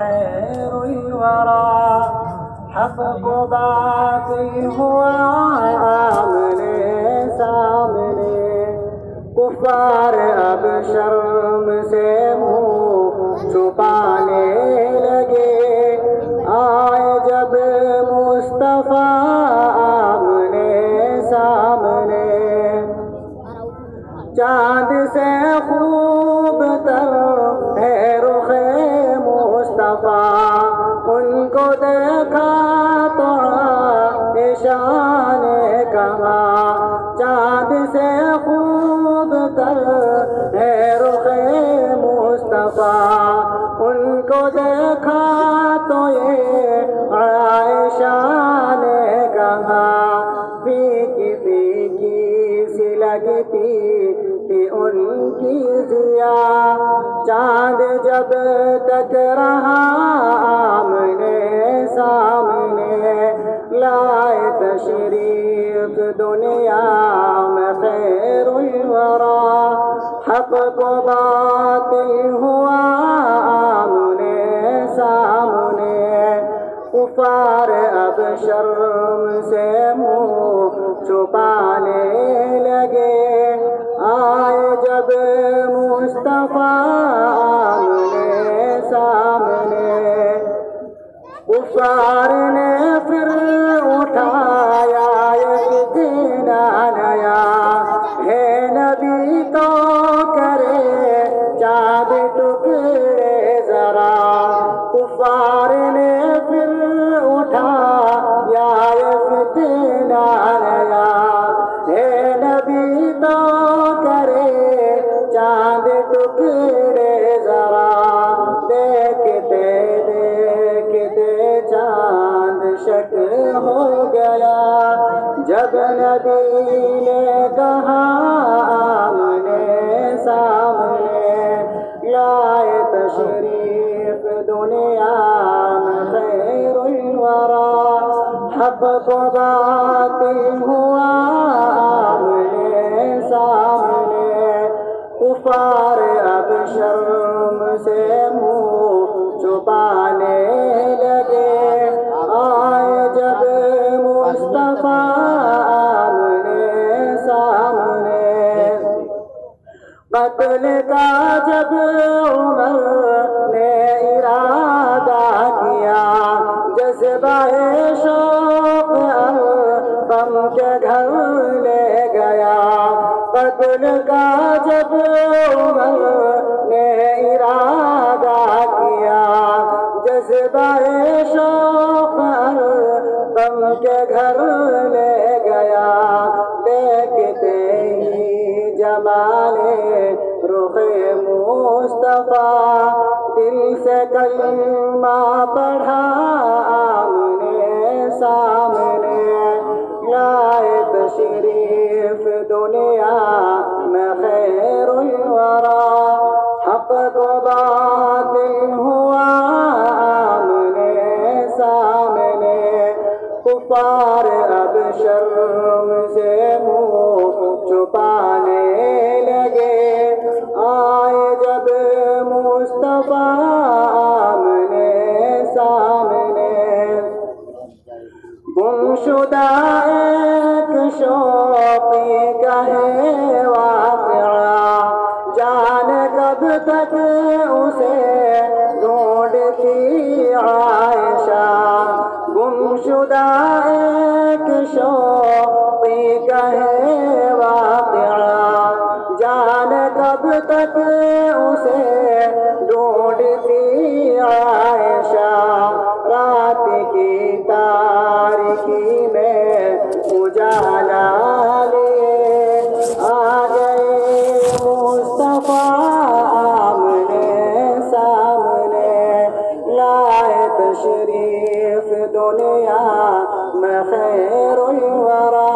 خیر الورا حق کو باقی ہوا آمنے سامنے کفار اب شرم سے منہ چھپانے لگے آئے جب مصطفیٰ آمنے سامنے چاند سے خوب تر ہے رخ مصطفیٰ ان کو دیکھا تو عائشہ نے کہا چاند سے خوب تر ہے رخ مصطفیٰ ان کو دیکھا تو یہ عائشہ نے کہا پھیکی پھیکی سی لگتی تھی ان کی ضیا چاند جب تک رہا آمنے سامنے لائے تشریف دنیا میں خیر الورا حق کو باطل ہوا آمنے سامنے کفار اب شرم سے منہ چھپانے لگے آئے جب مصطفیٰ آمنے سامنے کفار نے پھر اٹھایا ایک فتنہ نیا ہے نبی تو کرے چاند ٹکڑے ذرا کفار نے پھر اٹھایا ایک فتنہ نیا ہے نبی تو کرے چاند ٹکڑے ذرا دیکھتے دیکھتے چاند شک ہو گیا جب نبی نے کہا آمنے سامنے لائے تشریف دنیا میں خیر الورا حق کو باطل ہوا آمنے سامنے کفار اب شرم سے منہ چھپانے لگے آئے جب مصطفیٰ آمنے سامنے قتل کا جب عمر نے ارادہ کیا جذبہ شوق غم کے گھر لے گیا قتل کا جب عمر نے ارادہ کیا جذبہ شوق غم کے گھر لے گیا دیکھتے ہی جمال رخ مصطفیٰ دل سے کلمہ پڑھا آمنے سامنے لائے تشریف دنیا میں خیر الورا حق کو باطل ہوا آمنے سامنے کفار اب شرم سے منہ چھپانے لگے آئے جب مصطفیٰ آمنے سامنے گمشدہ ایک شوقی کا ہے واقعہ جانے کب تک اسے ڈھونڈتی عائشہ گمشدہ ایک شوقی کا ہے واقعہ جانے کب تک اسے ڈھونڈتی عائشہ رات کی تاریکی میں اجالا لیے آ گئے مصطفیٰ آمنے سامنے لائے تشریف دنیا میں خیر الورا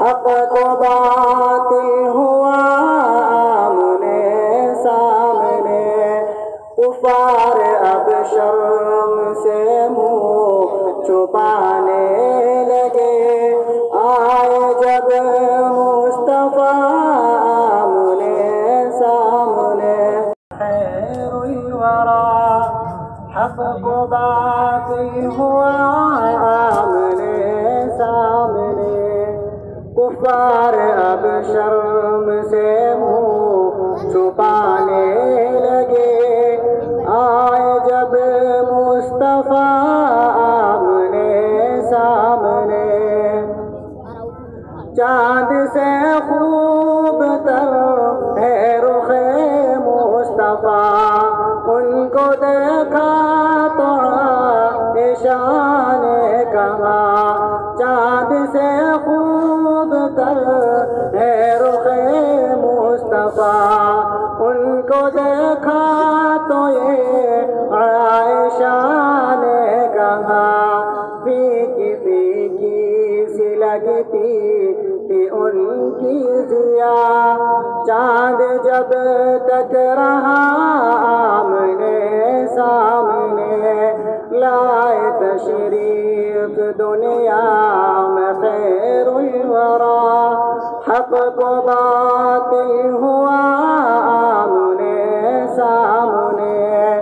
حق کو باطل ہوا آمنے سامنے کفار اب شرم سے منہ چھپانے لگے آئے جب مصطفیٰ آمنے سامنے خیر الورا حق کو باقی ہوا آمنے سامنے کفار اب شرم سے منہ چھپانے لگے آئے جب مصطفیٰ آمنے سامنے چاند سے خوب تر ہے رخ مصطفیٰ ان کو دیکھا تو عائشہ نے کہا چاند سے خوب تر ہے رخ مصطفیٰ ان کو دیکھا تو یہ عائشہ نے کہا پھیکی پھیکی سی لگتی تھی ان کی ضیا چاند جب تک رہا آمنے سامنے لائے تشریف دنیا میں خیر الورا حق کو باطل ہوا آمنے سامنے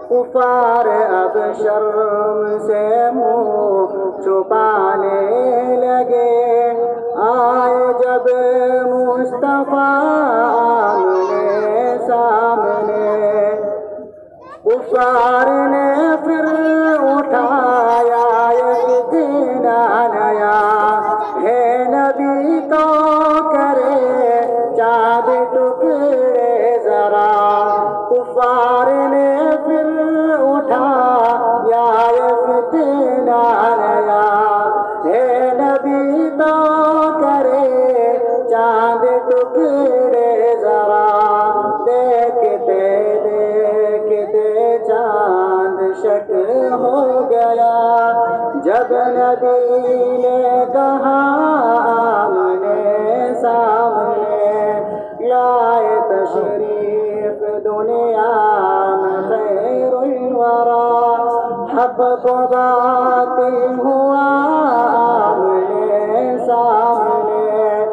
کفار اب شرم سے منہ چھپانے لگے آئے جب مصطفیٰ آمنے سامنے کفار نے پھر اٹھایا ایک فتنہ نیا ہے نبی تو کرے چاند ٹکڑے ذرا کفار نے پھر اٹھایا ایک فتنہ نیا ہے نبی تو کرے چاند ٹکڑے ذرا دیکھتے دیکھتے چاند شک ہو گیا جب نبی نے کہا آمنے سامنے لائے تشریف دنیا میں خیر الورا حق کو باطل ہوا آمنے سامنے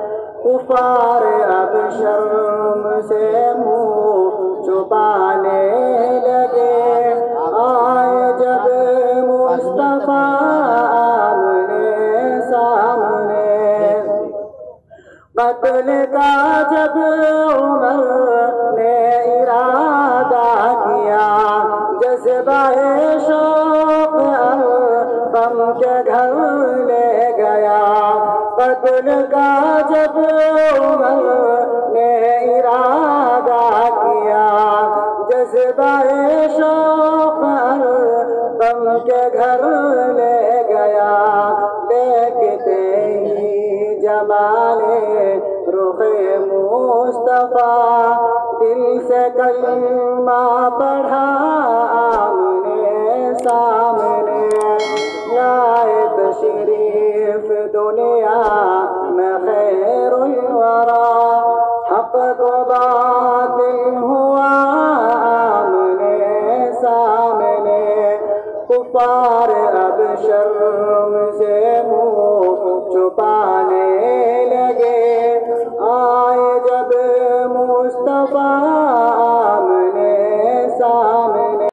کفار اب شرم سے منہ چھپانے لگے آئے جب مصطفیٰ آمنے سامنے قتل کا جب عمر نے ارادہ کیا جذبہ شوق غم کے گھر لے گیا قتل کا جب عمر نے ارادہ کیا جذبہ شوق غم کے گھر لے گیا دیکھتے ہی جمال رخ مصطفیٰ دل سے کلمہ پڑھا آمنے سامنے لائے تشریف دنیا میں خیر الورا حق کو باطل ہوا آمنے سامنے کفار اب شرم سے